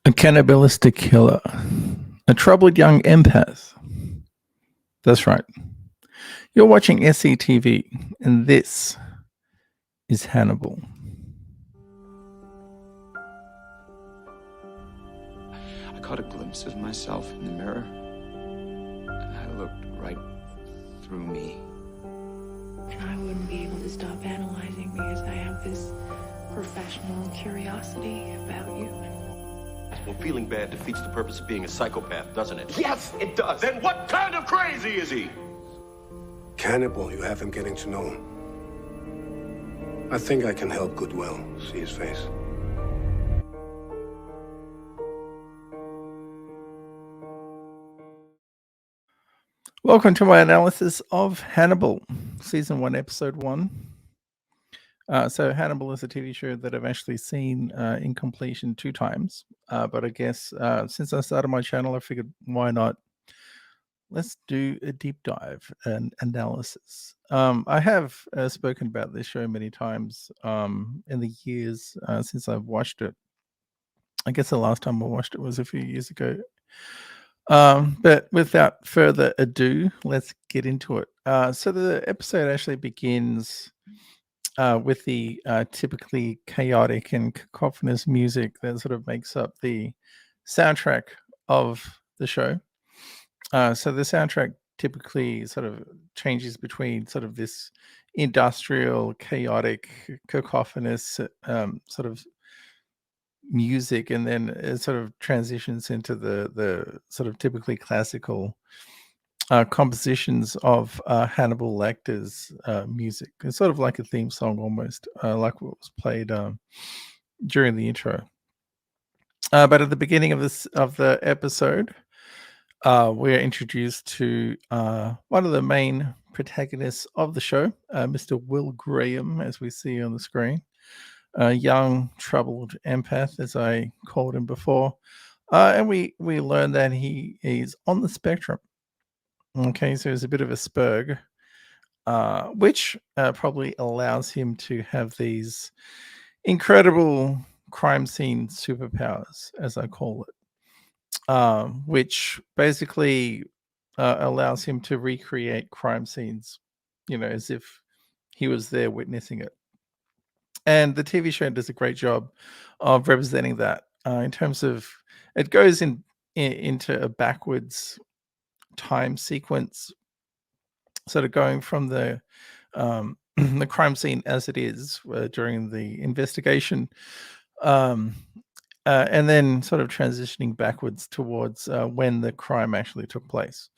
A cannibalistic killer. A troubled young empath. That's right. You're watching SCTV, and this is Hannibal. I caught a glimpse of myself in the mirror, and I looked right through me. And I wouldn't be able to stop analyzing because I have this professional curiosity about you. Well, feeling bad defeats the purpose of being a psychopath, doesn't it? Yes, it does. Then what kind of crazy is he? Hannibal, you have him getting to know him. I think I can help Goodwill see his face. Welcome to my analysis of Hannibal, Season 1, Episode 1. So Hannibal is a TV show that I've actually seen in completion 2 times. But I guess since I started my channel, I figured why not? Let's do a deep dive and analysis. I have spoken about this show many times in the years since I've watched it. I guess the last time I watched it was a few years ago. But without further ado, let's get into it. So the episode actually begins with the typically chaotic and cacophonous music that sort of makes up the soundtrack of the show. So the soundtrack typically sort of changes between sort of this industrial, chaotic, cacophonous sort of music, and then it sort of transitions into the sort of typically classical compositions of Hannibal Lecter's music. It's sort of like a theme song almost, like what was played during the intro. But at the beginning of the episode, we are introduced to one of the main protagonists of the show, Mr. Will Graham, as we see on the screen. A young, troubled empath, as I called him before. And we learn that he is on the spectrum. Okay, so he's a bit of a spurg, which probably allows him to have these incredible crime scene superpowers, as I call it, which basically allows him to recreate crime scenes, as if he was there witnessing it. And the TV show does a great job of representing that in terms of it goes into a backwards time sequence, sort of going from the the crime scene as it is during the investigation, and then sort of transitioning backwards towards when the crime actually took place.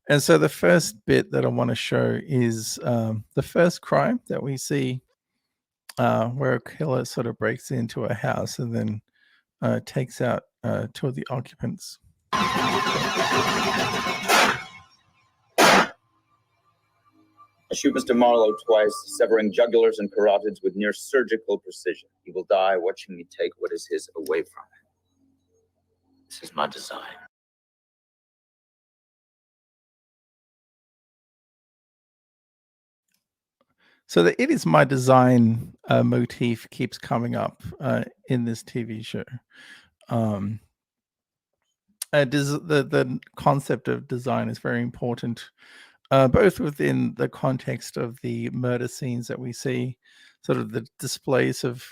And so the first bit that I want to show is the first crime that we see, where a killer sort of breaks into a house and then takes out 2 of the occupants. I shoot Mr. Marlowe twice, severing jugulars and carotids with near surgical precision. He will die watching me take what is his away from him. This is my design. So the "it is my design" motif keeps coming up in this TV show. The concept of design is very important, both within the context of the murder scenes that we see, sort of the displays of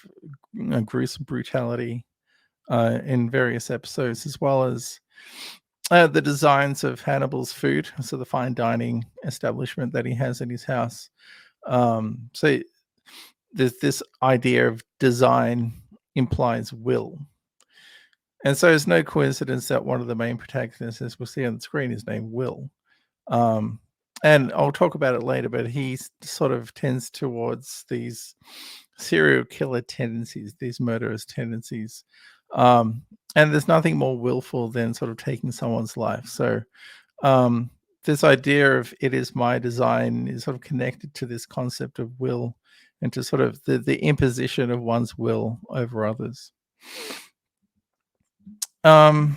gruesome brutality in various episodes, as well as the designs of Hannibal's food, so the fine dining establishment that he has in his house. So this idea of design implies will. And so it's no coincidence that one of the main protagonists, as we'll see on the screen, is named Will. And I'll talk about it later, but he sort of tends towards these serial killer tendencies, these murderous tendencies. And there's nothing more willful than sort of taking someone's life. So this idea of "it is my design" is sort of connected to this concept of will and to sort of the imposition of one's will over others. And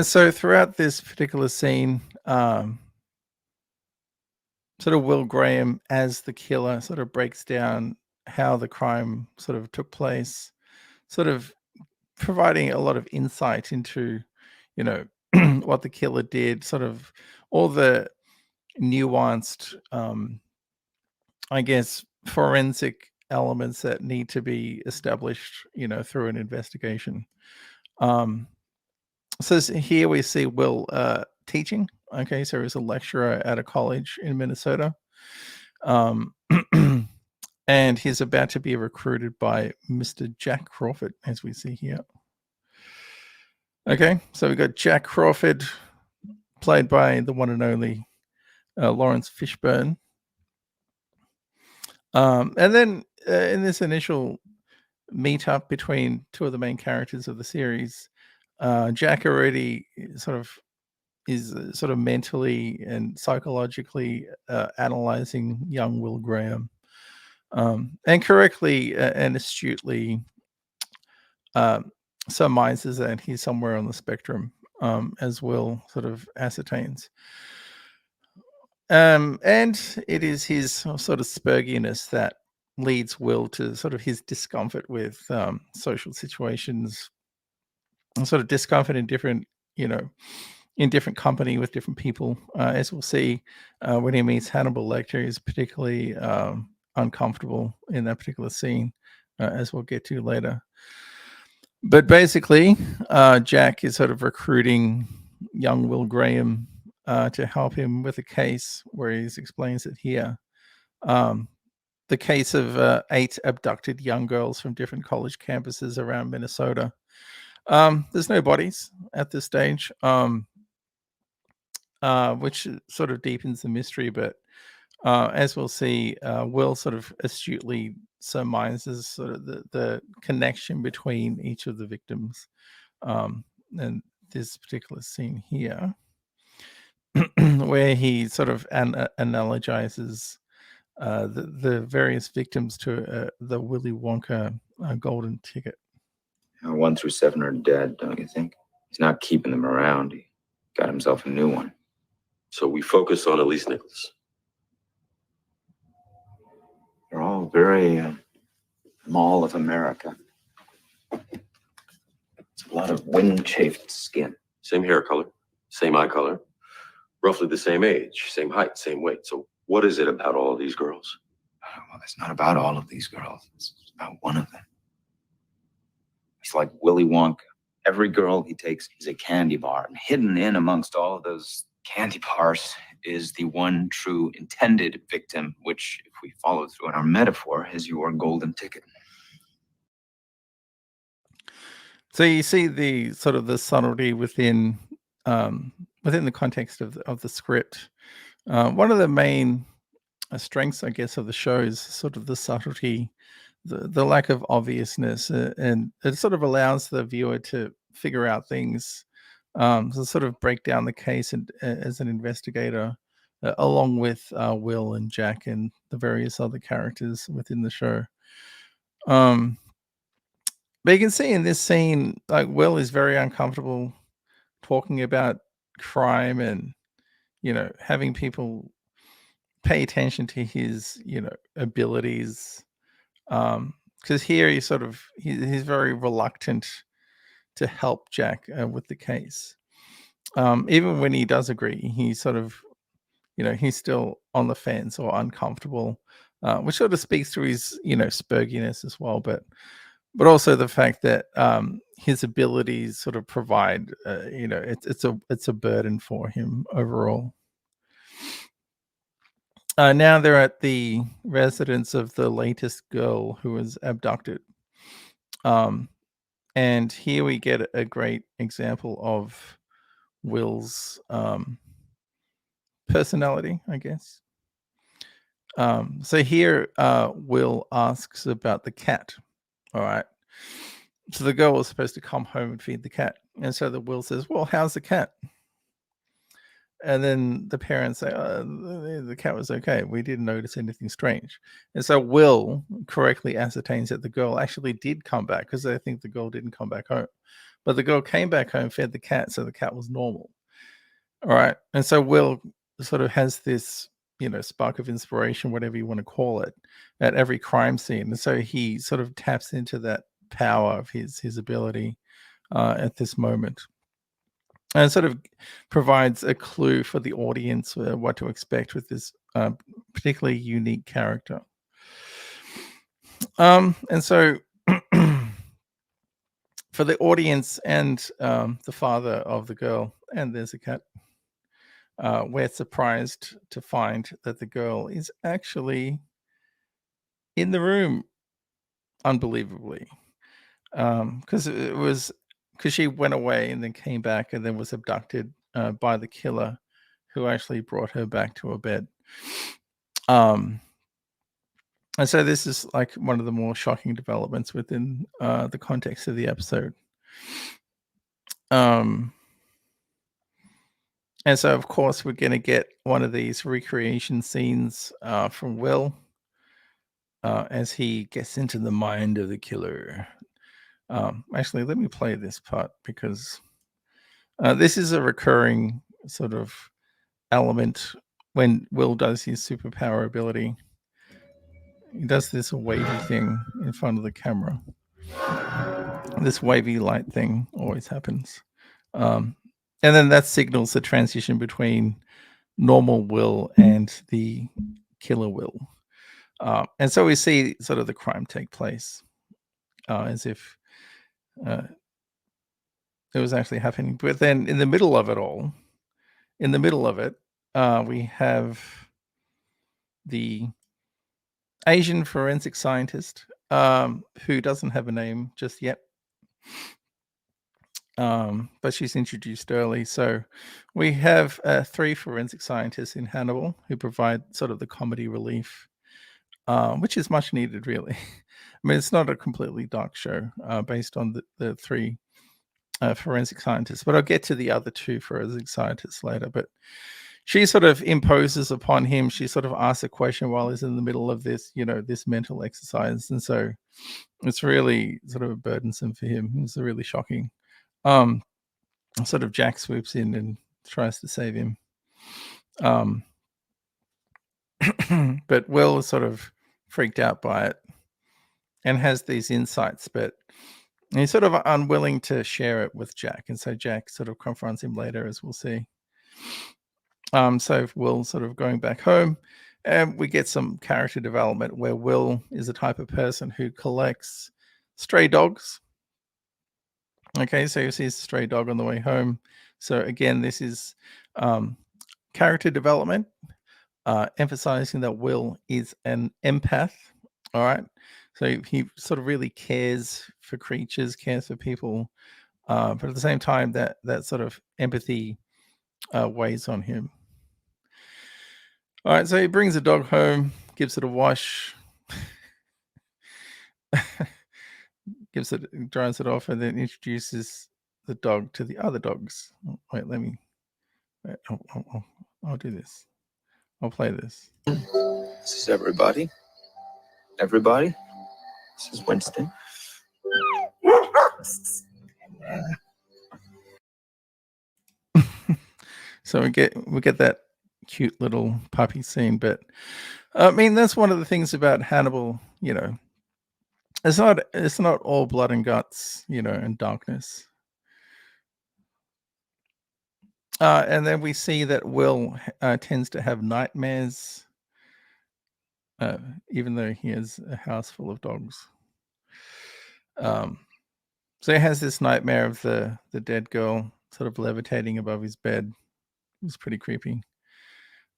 so throughout this particular scene, sort of Will Graham as the killer sort of breaks down how the crime sort of took place, sort of providing a lot of insight into, you know, what the killer did, sort of all the nuanced, I guess, forensic elements that need to be established, you know, through an investigation. Um, here we see Will teaching. Okay, so he's a lecturer at a college in Minnesota. Um, and he's about to be recruited by Mr. Jack Crawford, as we see here. Okay, so we got Jack Crawford, played by the one and only Lawrence Fishburne. And then in this initial meetup between two of the main characters of the series, Jack already is sort of mentally and psychologically analyzing young Will Graham, and correctly and astutely surmises that he's somewhere on the spectrum, as Will sort of ascertains. And it is his sort of spurginess that leads Will to sort of his discomfort with social situations, and sort of discomfort in different, in different company with different people. As we'll see when he meets Hannibal Lecter, he's particularly uncomfortable in that particular scene, as we'll get to later. But basically, Jack is sort of recruiting young Will Graham to help him with a case where he explains it here. The case of 8 abducted young girls from different college campuses around Minnesota. There's no bodies at this stage, which sort of deepens the mystery. But as we'll see, Will sort of astutely surmises sort of the connection between each of the victims. And this particular scene here, where he sort of analogizes the various victims to the Willy Wonka golden ticket. 1 through 7 are dead, don't you think? He's not keeping them around. He got himself a new one. So we focus on Elise Nichols. They're all very Mall of America. It's a lot of wind-chafed skin. Same hair color, same eye color, roughly the same age, same height, same weight. So what is it about all of these girls? Well, it's not about all of these girls. It's about one of them. He's like Willy Wonka. Every girl he takes is a candy bar, and hidden in amongst all of those candy bars is the one true intended victim, which, if we follow through in our metaphor, is your golden ticket. So you see the sort of the subtlety within the context of the script. One of the main strengths, I guess, of the show is sort of the subtlety, the lack of obviousness, and it sort of allows the viewer to figure out things, to sort of break down the case as an investigator, along with Will and Jack and the various other characters within the show. But you can see in this scene, like, Will is very uncomfortable talking about crime and, having people pay attention to his, abilities. Because here he's very reluctant to help Jack with the case. Even when he does agree, he sort of, he's still on the fence or uncomfortable, which sort of speaks to his, spurginess as well. But also the fact that his abilities sort of provide, it's a burden for him overall. Now they're at the residence of the latest girl who was abducted. And here we get a great example of Will's personality, I guess. So here Will asks about the cat. All right. So the girl was supposed to come home and feed the cat. And so the Will says, well, how's the cat? And then the parents say, the cat was okay. We didn't notice anything strange. And so Will correctly ascertains that the girl actually did come back, because they think the girl didn't come back home. But the girl came back home, fed the cat, so the cat was normal. All right. And so Will sort of has this, spark of inspiration, whatever you want to call it, at every crime scene. And so he sort of taps into that power of his ability at this moment. And it sort of provides a clue for the audience what to expect with this particularly unique character. And so for the audience and the father of the girl, and there's a cat, we're surprised to find that the girl is actually in the room, unbelievably, because she went away and then came back and then was abducted by the killer, who actually brought her back to her bed. And so this is like one of the more shocking developments within the context of the episode. And so, of course, we're going to get one of these recreation scenes from Will as he gets into the mind of the killer. Actually, let me play this part because this is a recurring sort of element when Will does his superpower ability. He does this wavy thing in front of the camera. This wavy light thing always happens. And then that signals the transition between normal Will and the killer Will. And so we see sort of the crime take place as if it was actually happening. But then in the middle of it all, we have the Asian forensic scientist who doesn't have a name just yet. But she's introduced early. So we have 3 forensic scientists in Hannibal who provide sort of the comedy relief, which is much needed, really. I mean, it's not a completely dark show based on the 3 forensic scientists, but I'll get to the other 2 forensic scientists later. But she sort of imposes upon him. She sort of asks a question while he's in the middle of this, this mental exercise. And so it's really sort of burdensome for him. It's really shocking. Sort of Jack swoops in and tries to save him. But Will is sort of freaked out by it and has these insights, but he's sort of unwilling to share it with Jack. And so Jack sort of confronts him later, as we'll see. So Will sort of going back home, and we get some character development where Will is the type of person who collects stray dogs. Okay, so he sees a stray dog on the way home. So again, this is character development, emphasizing that Will is an empath. All right, so he sort of really cares for creatures, cares for people, but at the same time, that sort of empathy weighs on him. All right, so he brings the dog home, gives it a wash, dries it off, and then introduces the dog to the other dogs. Wait, I'll do this. I'll play this. This is everybody. Everybody. This is Winston. So we get that cute little puppy scene, but I mean, that's one of the things about Hannibal. It's not all blood and guts, and darkness. And then we see that Will tends to have nightmares, even though he has a house full of dogs. So he has this nightmare of the dead girl sort of levitating above his bed. It's pretty creepy.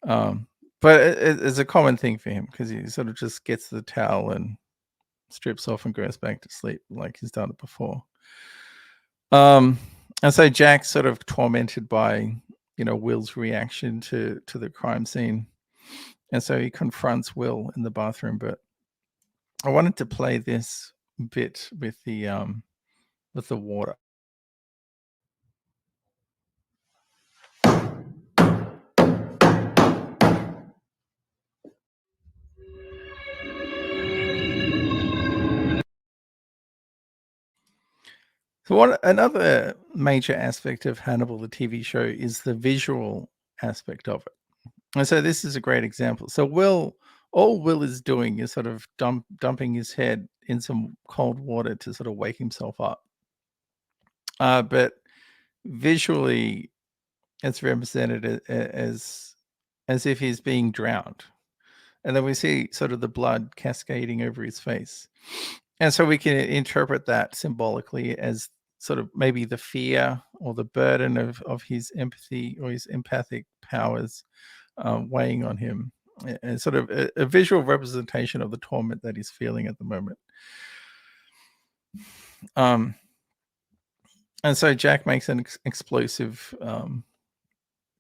But it's a common thing for him because he sort of just gets the towel and strips off and goes back to sleep like he's done it before. And so Jack's sort of tormented by, Will's reaction to the crime scene. And so he confronts Will in the bathroom. But I wanted to play this bit with the water. So another major aspect of Hannibal, the TV show, is the visual aspect of it. And so this is a great example. So all Will is doing is sort of dumping his head in some cold water to sort of wake himself up. But visually, it's represented as if he's being drowned. And then we see sort of the blood cascading over his face. And so we can interpret that symbolically as sort of maybe the fear or the burden of his empathy or his empathic powers weighing on him, and sort of a visual representation of the torment that he's feeling at the moment. And so Jack makes an explosive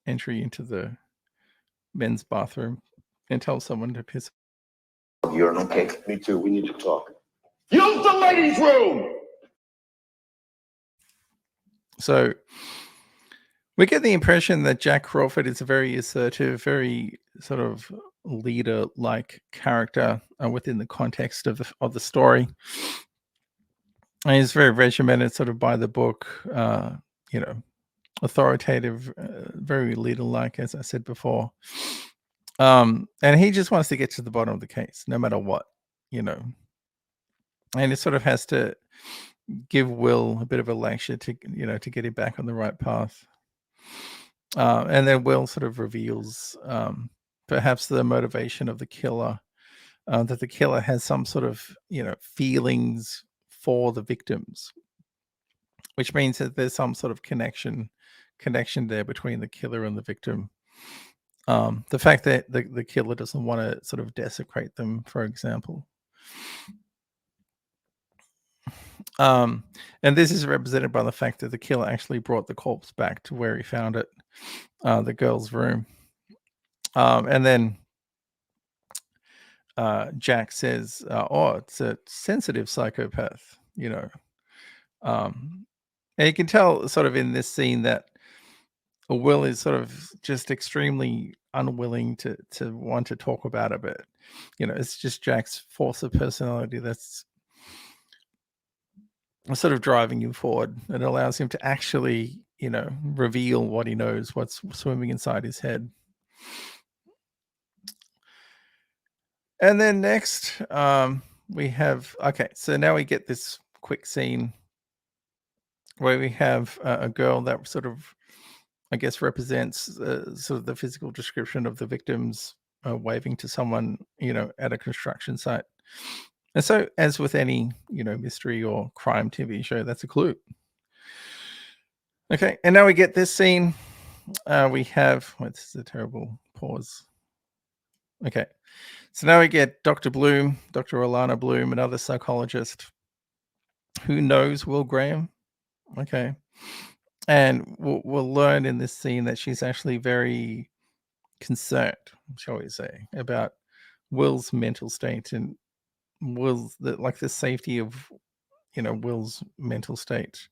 entry into the men's bathroom and tells someone to piss. You're okay. Me too. We need to talk. Use the ladies' room! So we get the impression that Jack Crawford is a very assertive, very sort of leader-like character within the context of the story. And he's very regimented, sort of by the book, authoritative, very leader-like, as I said before. And he just wants to get to the bottom of the case, no matter what, And it sort of has to give Will a bit of a lecture to get him back on the right path. And then Will sort of reveals perhaps the motivation of the killer, that the killer has some sort of, feelings for the victims, which means that there's some sort of connection there between the killer and the victim. The fact that the killer doesn't want to sort of desecrate them, for example. And this is represented by the fact that the killer actually brought the corpse back to where he found it, the girl's room. And then Jack says, it's a sensitive psychopath, and you can tell sort of in this scene that Will is sort of just extremely unwilling to want to talk about it, but it's just Jack's force of personality that's sort of driving him forward. It allows him to actually, reveal what he knows, what's swimming inside his head. And then next, we have, so now we get this quick scene where we have a girl that sort of, I guess, represents sort of the physical description of the victims waving to someone, at a construction site. And so, as with any, mystery or crime TV show, that's a clue. Okay, and now we get this scene. We have, this is a terrible pause. Okay, so now we get Dr. Bloom, Dr. Alana Bloom, another psychologist who knows Will Graham. Okay, and we'll learn in this scene that she's actually very concerned, shall we say, about Will's mental state and Will's the safety of Will's mental state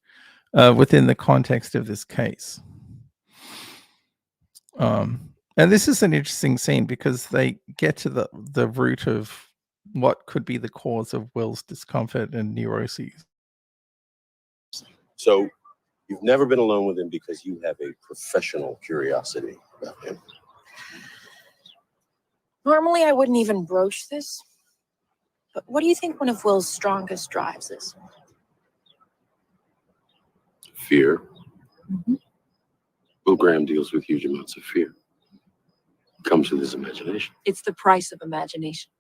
within the context of this case. And this is an interesting scene because they get to the root of what could be the cause of Will's discomfort and neuroses. So you've never been alone with him because you have a professional curiosity about him. Normally, I wouldn't even broach this. But what do you think one of Will's strongest drives is? Fear. Mm-hmm. Will Graham deals with huge amounts of fear. Comes with his imagination. It's the price of imagination.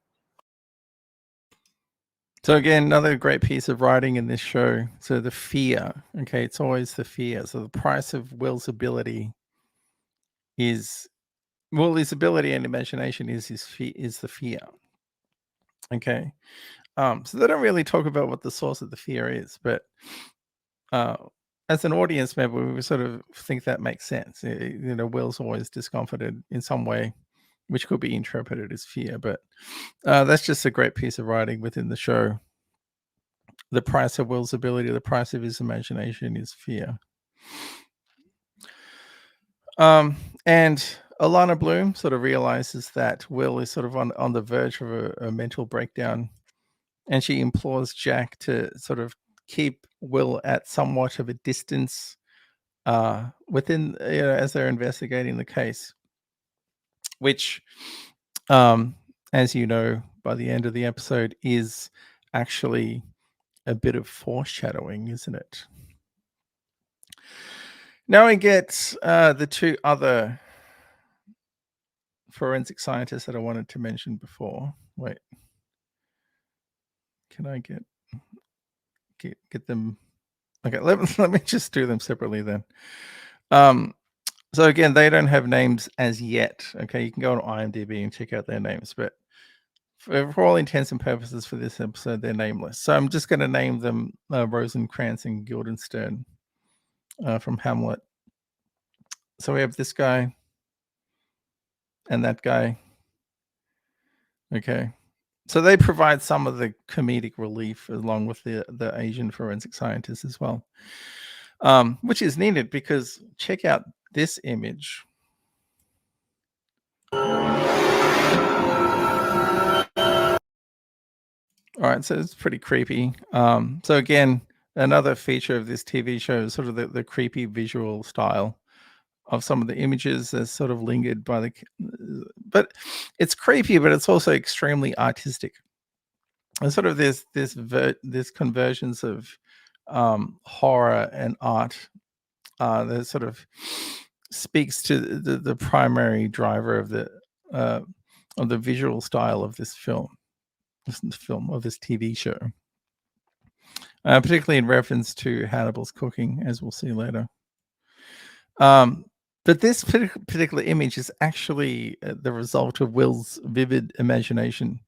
So again, another great piece of writing in this show. So the fear, okay, it's always the fear. So the price of Will's ability is, his ability and imagination is the fear. Okay, so they don't really talk about what the source of the fear is, but as an audience member, we sort of think that makes sense. Will's always discomforted in some way, which could be interpreted as fear, but that's just a great piece of writing within the show. The price of Will's ability, the price of his imagination is fear. And Alana Bloom sort of realizes that Will is sort of on the verge of a mental breakdown, and she implores Jack to sort of keep Will at somewhat of a distance within, as they're investigating the case, which, as you know, by the end of the episode is actually a bit of foreshadowing, isn't it? Now we get the two other forensic scientists that I wanted to mention before. Wait, can I get them? Okay, let me just do them separately then. So again, they don't have names as yet. Okay, you can go on IMDb and check out their names, but for all intents and purposes for this episode, they're nameless. So I'm just going to name them Rosencrantz and Guildenstern from Hamlet. So we have this guy and that guy. Okay. So they provide some of the comedic relief along with the Asian forensic scientists as well, which is needed because check out this image. All right, so it's pretty creepy. So again, another feature of this TV show is sort of the creepy visual style of some of the images that's sort of lingered by but it's creepy, but it's also extremely artistic. And sort of this convergence of horror and art that sort of speaks to the primary driver of the visual style of this film of this TV show, particularly in reference to Hannibal's cooking, as we'll see later. But this particular image is actually the result of Will's vivid imagination.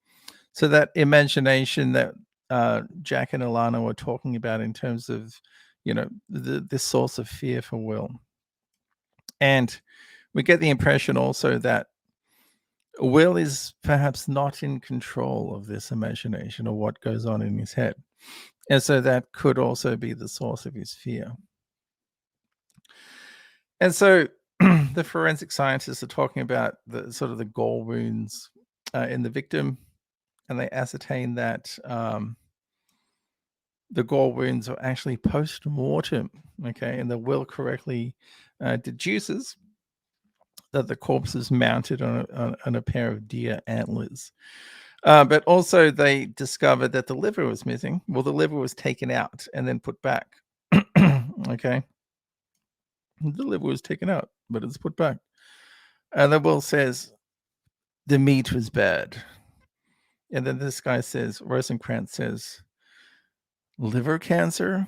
So that imagination that Jack and Alana were talking about in terms of, the source of fear for Will. And we get the impression also that Will is perhaps not in control of this imagination or what goes on in his head. And so that could also be the source of his fear. And so the forensic scientists are talking about the sort of the gore wounds in the victim, and they ascertain that the gore wounds are actually post-mortem, okay? And the Will correctly deduces that the corpse is mounted on a pair of deer antlers. But also they discovered that the liver was missing. Well, the liver was taken out and then put back, okay? The liver was taken out, but it's put back. And then Will says, the meat was bad. And then this guy says, Rosencrantz says, liver cancer?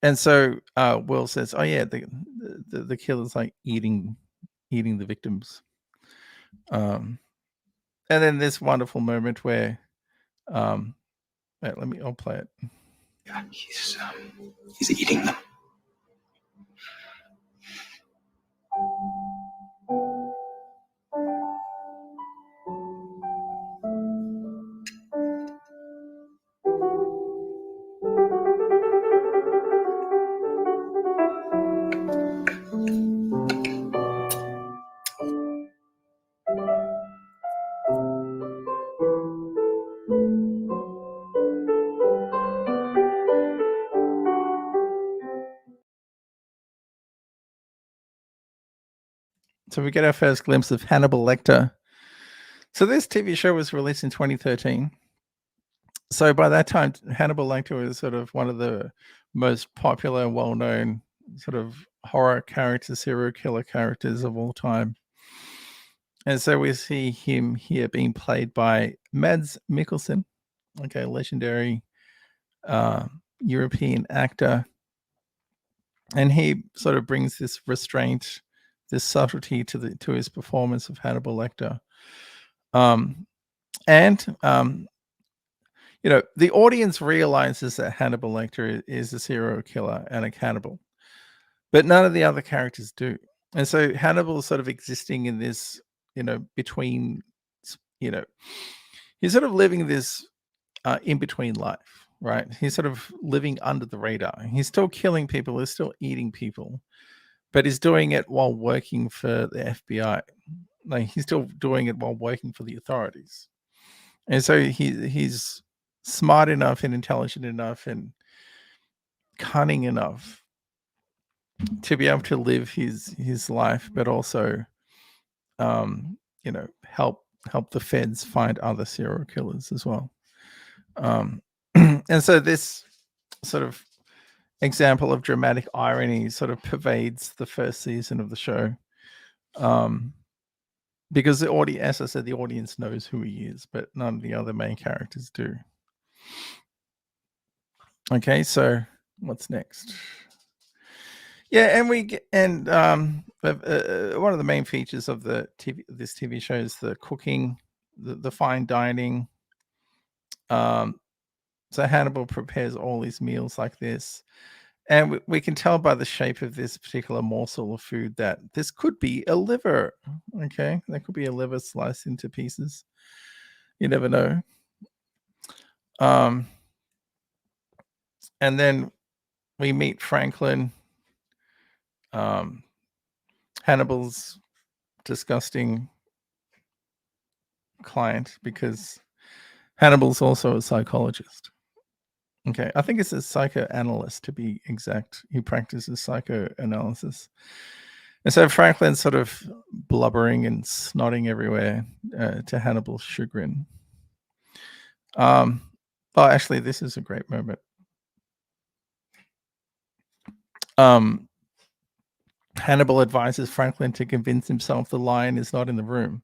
And so Will says, oh yeah, the killer's like eating the victims. And then this wonderful moment where, wait, I'll play it. Yeah, he's eating them. So we get our first glimpse of Hannibal Lecter. So this TV show was released in 2013. So by that time, Hannibal Lecter was sort of one of the most popular, well-known sort of horror characters, serial killer characters of all time. And so we see him here being played by Mads Mikkelsen, okay, legendary European actor. And he sort of brings this restraint, this subtlety to his performance of Hannibal Lecter. The audience realizes that Hannibal Lecter is a serial killer and a cannibal, but none of the other characters do. And so Hannibal is sort of existing in this, between, he's sort of living this in-between life, right? He's sort of living under the radar. He's still killing people. He's still eating people, but he's doing it while working for the FBI. Like he's still doing it while working for the authorities. And so he's smart enough and intelligent enough and cunning enough to be able to live his life, but also, help the feds find other serial killers as well. And so this sort of example of dramatic irony sort of pervades the first season of the show. Because the audience, as I said, the audience knows who he is, but none of the other main characters do. Okay, so what's next? Yeah, and one of the main features of this TV show is the cooking, the fine dining. So Hannibal prepares all his meals like this. And we can tell by the shape of this particular morsel of food that this could be a liver. Okay, that could be a liver sliced into pieces. You never know. And then we meet Franklin, Hannibal's disgusting client, because Hannibal's also a psychologist. Okay, I think it's a psychoanalyst to be exact. He practices psychoanalysis. And so Franklin's sort of blubbering and snotting everywhere to Hannibal's chagrin. Well, actually, this is a great moment. Hannibal advises Franklin to convince himself the lion is not in the room,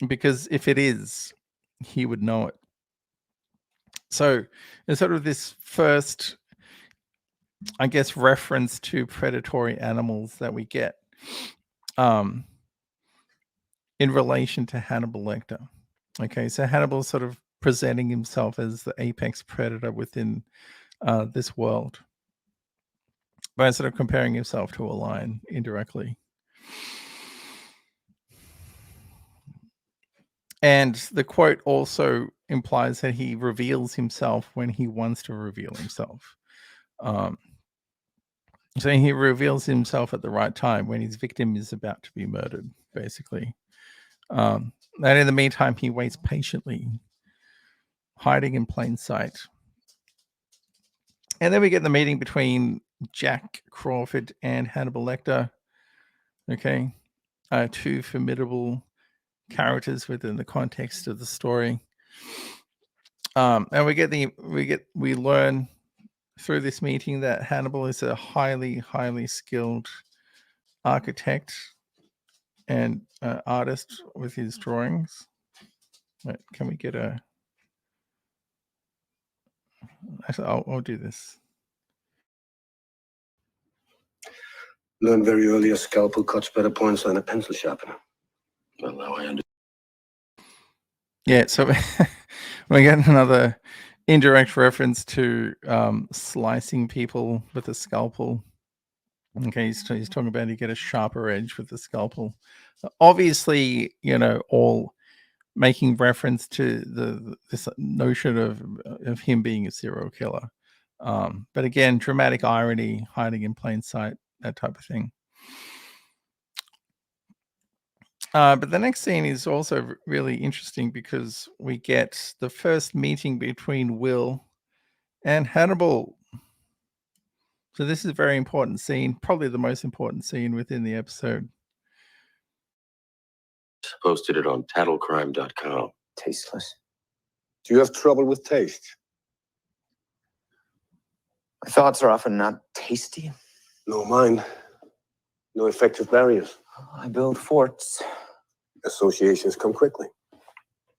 because if it is, he would know it. So it's sort of this first, I guess, reference to predatory animals that we get in relation to Hannibal Lecter. Okay, so Hannibal's sort of presenting himself as the apex predator within this world by sort of comparing himself to a lion indirectly. And the quote also implies that he reveals himself when he wants to reveal himself. So he reveals himself at the right time when his victim is about to be murdered, basically. And in the meantime, he waits patiently, hiding in plain sight. And then we get the meeting between Jack Crawford and Hannibal Lecter. Okay, two formidable characters within the context of the story. And we learn through this meeting that Hannibal is a highly skilled architect and artist with his drawings. Wait, can we get a? Actually, I'll do this. Learned very early a scalpel cuts better points than a pencil sharpener. Well, now I understand. Yeah, so we get another indirect reference to slicing people with a scalpel. Okay, he's talking about you get a sharper edge with the scalpel. Obviously, all making reference to this notion of him being a serial killer. But again, dramatic irony, hiding in plain sight, that type of thing. But the next scene is also really interesting because we get the first meeting between Will and Hannibal. So this is a very important scene, probably the most important scene within the episode. Posted it on tattlecrime.com. Tasteless. Do you have trouble with taste? My thoughts are often not tasty. No, mine. No effective barriers. I build forts. Associations come quickly.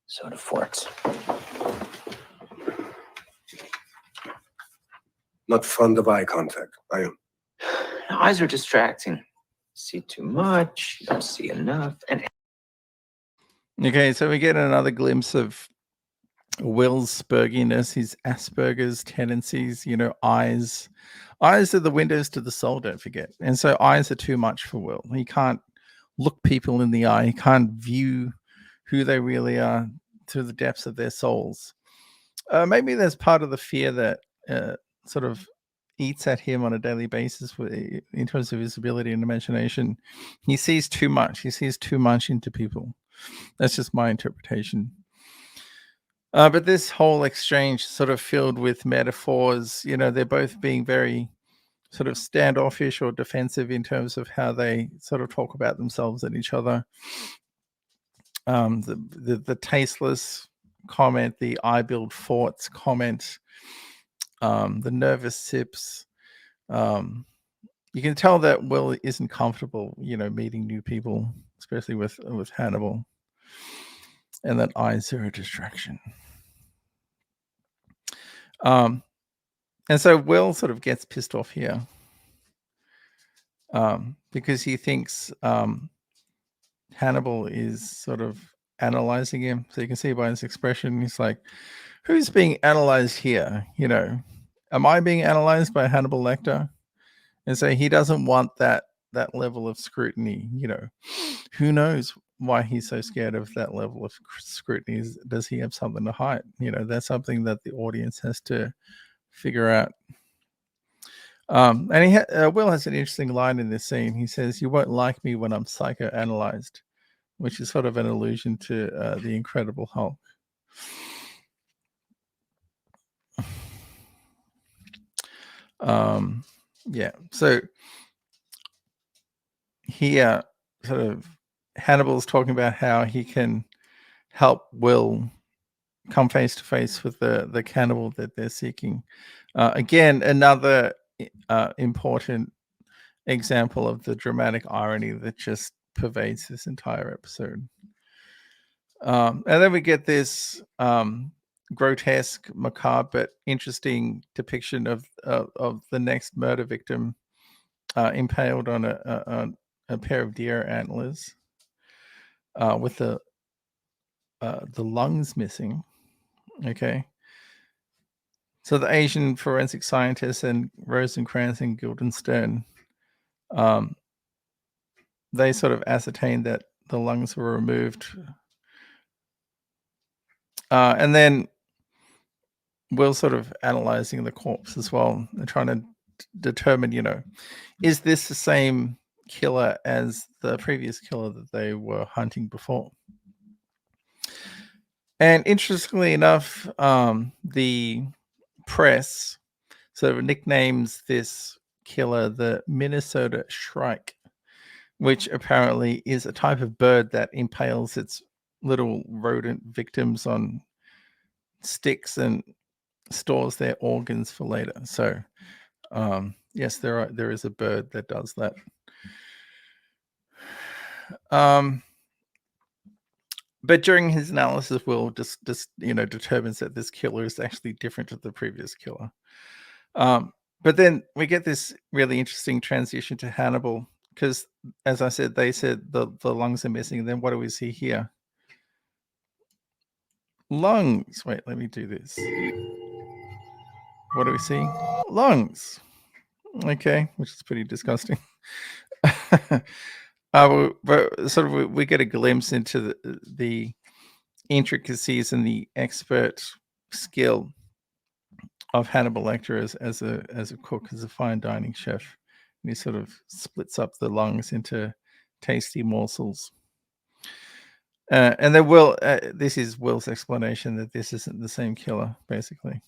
So do forts. Not fond of eye contact, are you? Eyes are distracting. See too much, you don't see enough. And Okay, so we get another glimpse of Will's spurginess, his Asperger's tendencies, eyes. Eyes are the windows to the soul, don't forget. And so eyes are too much for Will. He can't look people in the eye. He can't view who they really are to the depths of their souls. Maybe there's part of the fear that sort of eats at him on a daily basis in terms of his ability and imagination. He sees too much. He sees too much into people. That's just my interpretation. But this whole exchange sort of filled with metaphors. They're both being very sort of standoffish or defensive in terms of how they sort of talk about themselves and each other. The tasteless comment, the I build forts comment, the nervous sips. You can tell that Will isn't comfortable, meeting new people, especially with Hannibal. And that I zero distraction. And so Will sort of gets pissed off here because he thinks Hannibal is sort of analyzing him. So you can see by his expression, he's like, who's being analyzed here? Am I being analyzed by Hannibal Lecter? And so he doesn't want that level of scrutiny. Who knows why he's so scared of that level of scrutiny? Does he have something to hide? That's something that the audience has to figure out. And Will has an interesting line in this scene. He says, "You won't like me when I'm psychoanalyzed," which is sort of an allusion to the Incredible Hulk. Yeah. So here, sort of, Hannibal's talking about how he can help Will come face to face with the cannibal that they're seeking. Again, another important example of the dramatic irony that just pervades this entire episode. And then we get this grotesque, macabre, but interesting depiction of the next murder victim impaled on a pair of deer antlers with the lungs missing. Okay. So the Asian forensic scientists and Rosencrantz and Guildenstern, they sort of ascertained that the lungs were removed. And then Will's sort of analyzing the corpse as well. They're trying to determine, is this the same killer as the previous killer that they were hunting before? And interestingly enough, the press sort of nicknames this killer the Minnesota Shrike, which apparently is a type of bird that impales its little rodent victims on sticks and stores their organs for later. So yes, there is a bird that does that. But during his analysis, Will just determines that this killer is actually different to the previous killer. But then we get this really interesting transition to Hannibal because, as I said, they said the lungs are missing. And then what do we see here? Lungs. Wait, let me do this. What do we see? Lungs. Okay, which is pretty disgusting. But sort of we get a glimpse into the intricacies and the expert skill of Hannibal Lecter as a cook, as a fine dining chef. And he sort of splits up the lungs into tasty morsels. And then this is Will's explanation that this isn't the same killer, basically.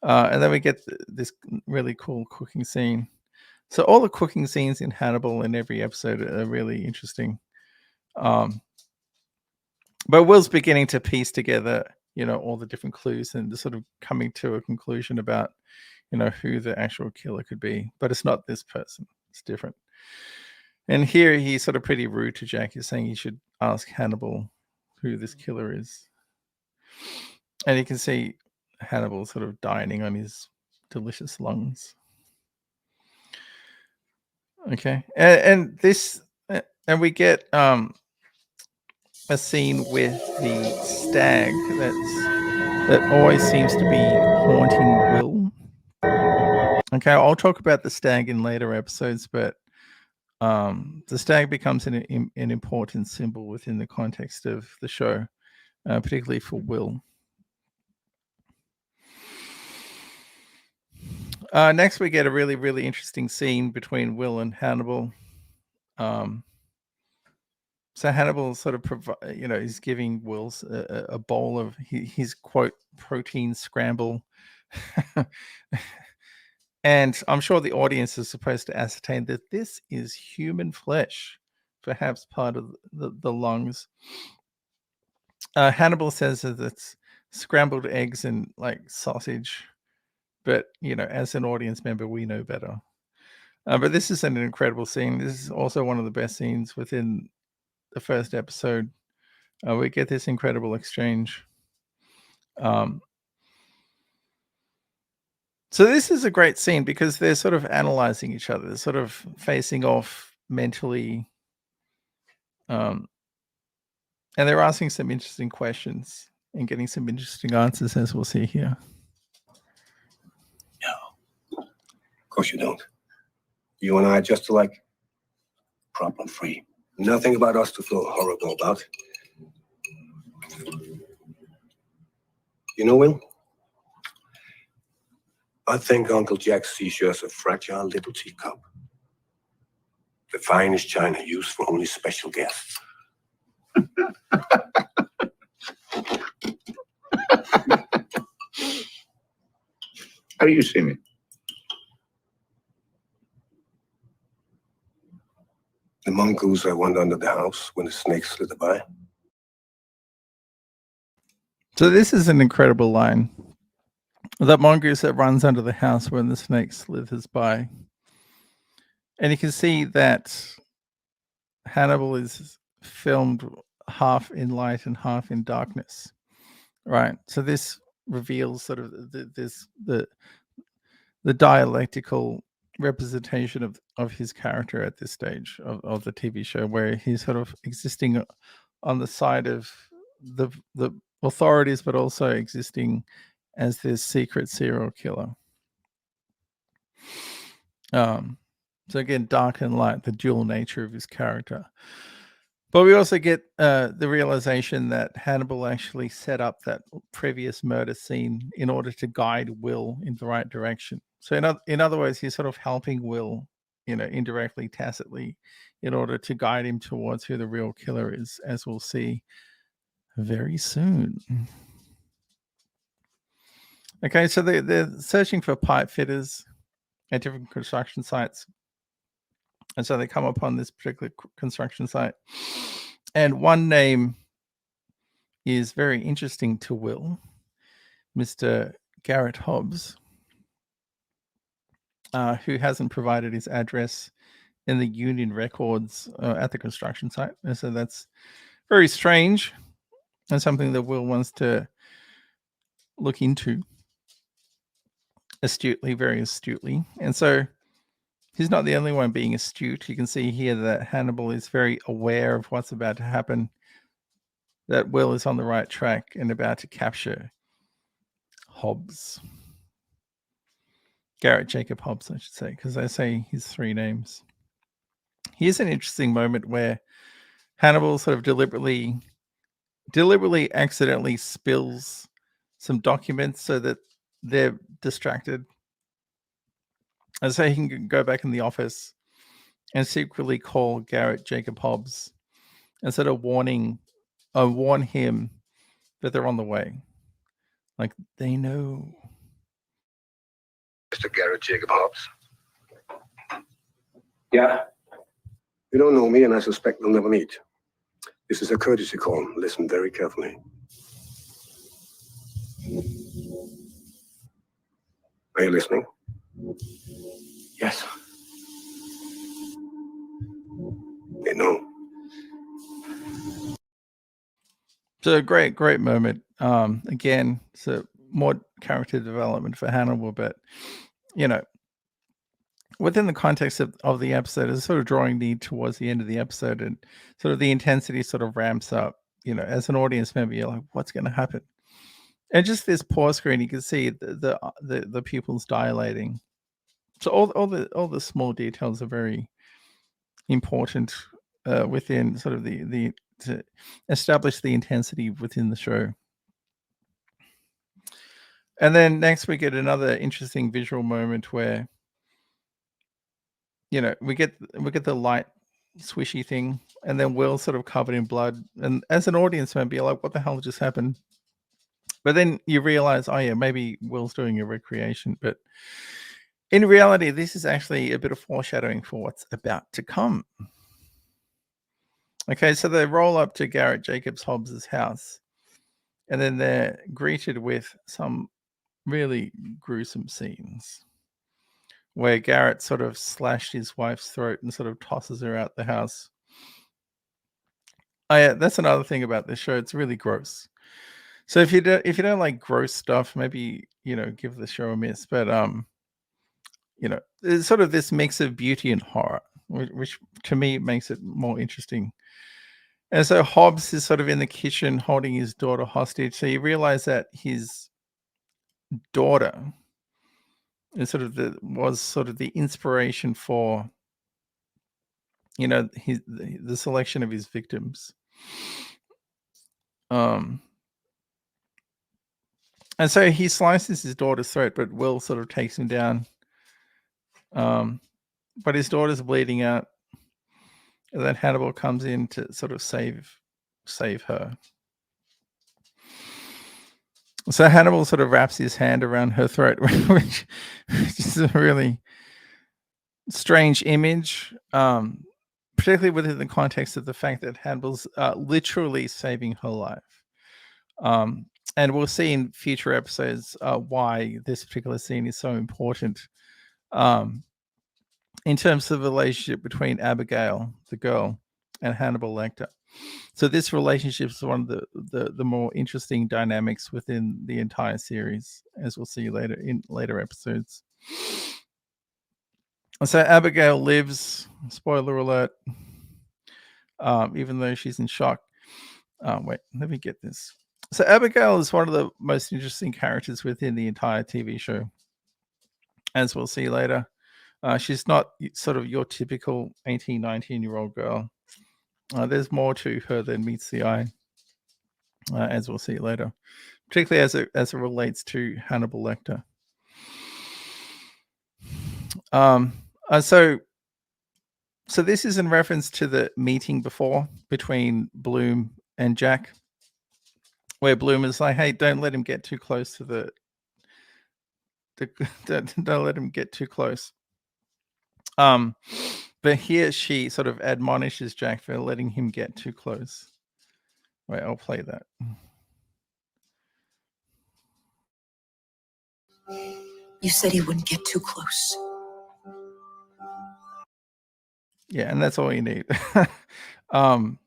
And then we get this really cool cooking scene. So all the cooking scenes in Hannibal in every episode are really interesting. But Will's beginning to piece together, all the different clues and sort of coming to a conclusion about, who the actual killer could be. But it's not this person. It's different. And here he's sort of pretty rude to Jack. He's saying he should ask Hannibal who this killer is. And you can see Hannibal sort of dining on his delicious lungs. Okay, and we get a scene with the stag that always seems to be haunting Will. Okay, I'll talk about the stag in later episodes, but the stag becomes an important symbol within the context of the show, particularly for Will. Next, we get a really, really interesting scene between Will and Hannibal. So Hannibal sort of he's giving Will a bowl of his quote protein scramble. And I'm sure the audience is supposed to ascertain that this is human flesh, perhaps part of the lungs. Hannibal says that it's scrambled eggs and like sausage, but as an audience member, we know better. But this is an incredible scene. This is also one of the best scenes within the first episode. We get this incredible exchange. So this is a great scene because they're sort of analyzing each other. They're sort of facing off mentally. And they're asking some interesting questions and getting some interesting answers, as we'll see here. No. Of course you don't. You and I are just alike. Problem free. Nothing about us to feel horrible about. You know, Will? I think Uncle Jack sees you as a fragile little teacup. The finest china used for only special guests. How do you see me? The mongoose I went under the house when the snake slid by. So this is an incredible line. That mongoose that runs under the house when the snake slithers by. And you can see that Hannibal is filmed half in light and half in darkness. Right. So this reveals sort of the dialectical representation of his character at this stage of the TV show, where he's sort of existing on the side of the authorities, but also existing as this secret serial killer. So again, dark and light, the dual nature of his character. But we also get the realization that Hannibal actually set up that previous murder scene in order to guide Will in the right direction. So in other words, he's sort of helping Will, indirectly, tacitly, in order to guide him towards who the real killer is, as we'll see very soon. Okay, so they're searching for pipe fitters at different construction sites. And so they come upon this particular construction site. And one name is very interesting to Will, Mr. Garrett Hobbs, who hasn't provided his address in the union records at the construction site. And so that's very strange and something that Will wants to look into astutely, very astutely. And so he's not the only one being astute. You can see here that Hannibal is very aware of what's about to happen, that Will is on the right track and about to capture Hobbs. Garrett Jacob Hobbs, I should say, because I say his three names. Here's an interesting moment where Hannibal sort of deliberately accidentally spills some documents so that they're distracted. And so he can go back in the office and secretly call Garrett Jacob Hobbs and sort of warn him that they're on the way. Like, they know. Mr. Garrett Jacob Hobbs. Yeah. You don't know me, and I suspect we'll never meet. This is a courtesy call. Listen very carefully. Are you listening? Yes. They know. So a great moment. Again, so more character development for Hannibal, but within the context of the episode, is sort of drawing near towards the end of the episode, and sort of the intensity sort of ramps up. As an audience member, you're like, what's going to happen? And just this pause screen, you can see the pupils dilating. So all the small details are very important within sort of to establish the intensity within the show. And then next we get another interesting visual moment where we get the light swishy thing, and then Will's sort of covered in blood. And as an audience member, you're like, what the hell just happened? But then you realize, oh yeah, maybe Will's doing a recreation. But in reality, this is actually a bit of foreshadowing for what's about to come. Okay, so they roll up to Garrett Jacobs Hobbs's house, And then they're greeted with some really gruesome scenes where Garrett sort of slashed his wife's throat and sort of tosses her out the house. Oh yeah, that's another thing about this show. It's really gross. So if you don't like gross stuff, maybe give the show a miss. But there's sort of this mix of beauty and horror, which to me makes it more interesting. And so Hobbs is sort of in the kitchen holding his daughter hostage. So you realize that his daughter is was sort of the inspiration for the selection of his victims. And so he slices his daughter's throat, but Will sort of takes him down. But his daughter's bleeding out. And then Hannibal comes in to sort of save her. So Hannibal sort of wraps his hand around her throat, which is a really strange image, particularly within the context of the fact that Hannibal's literally saving her life. And we'll see in future episodes why this particular scene is so important in terms of the relationship between Abigail, the girl, and Hannibal Lecter. So this relationship is one of the more interesting dynamics within the entire series, as we'll see later in later episodes. So Abigail lives, spoiler alert, even though she's in shock. Wait, let me get this. So Abigail is one of the most interesting characters within the entire TV show, as we'll see later. She's not sort of your typical 18, 19-year-old girl. There's more to her than meets the eye, as we'll see later, particularly as it relates to Hannibal Lecter. So this is in reference to the meeting before between Bloom and Jack, where Bloom is like, "Hey, don't let him get too close to don't let him get too close." But here she sort of admonishes Jack for letting him get too close. Wait, I'll play that. You said he wouldn't get too close. Yeah, and that's all you need. And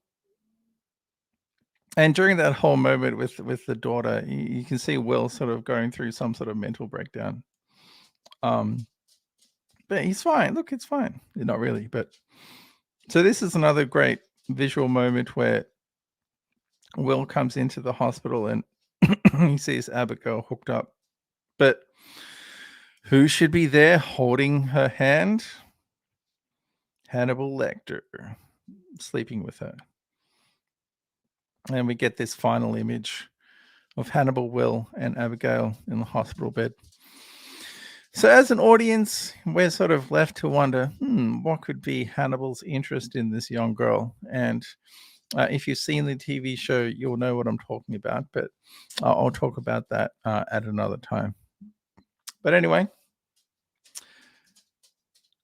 during that whole moment with the daughter, you can see Will sort of going through some sort of mental breakdown. But he's fine. Look, it's fine. Not really, but so this is another great visual moment where Will comes into the hospital and he sees Abigail hooked up. But who should be there holding her hand? Hannibal Lecter, sleeping with her. And we get this final image of Hannibal, Will, and Abigail in the hospital bed. So as an audience, we're sort of left to wonder, what could be Hannibal's interest in this young girl? And if you've seen the TV show, you'll know what I'm talking about, but I'll talk about that at another time. But anyway,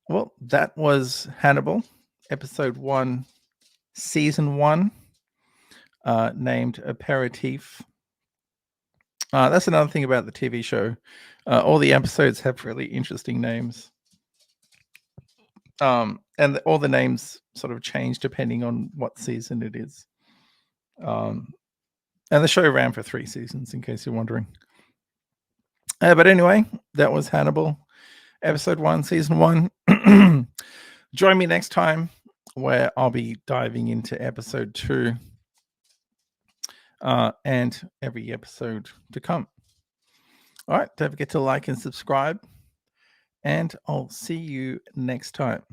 well, that was Hannibal, episode 1, season 1, named Aperitif. That's another thing about the TV show. All the episodes have really interesting names. And all the names sort of change depending on what season it is. And the show ran for 3 seasons, in case you're wondering. But anyway, that was Hannibal, episode 1, season 1. Join me next time where I'll be diving into episode 2 and every episode to come. All right, don't forget to like and subscribe, and I'll see you next time.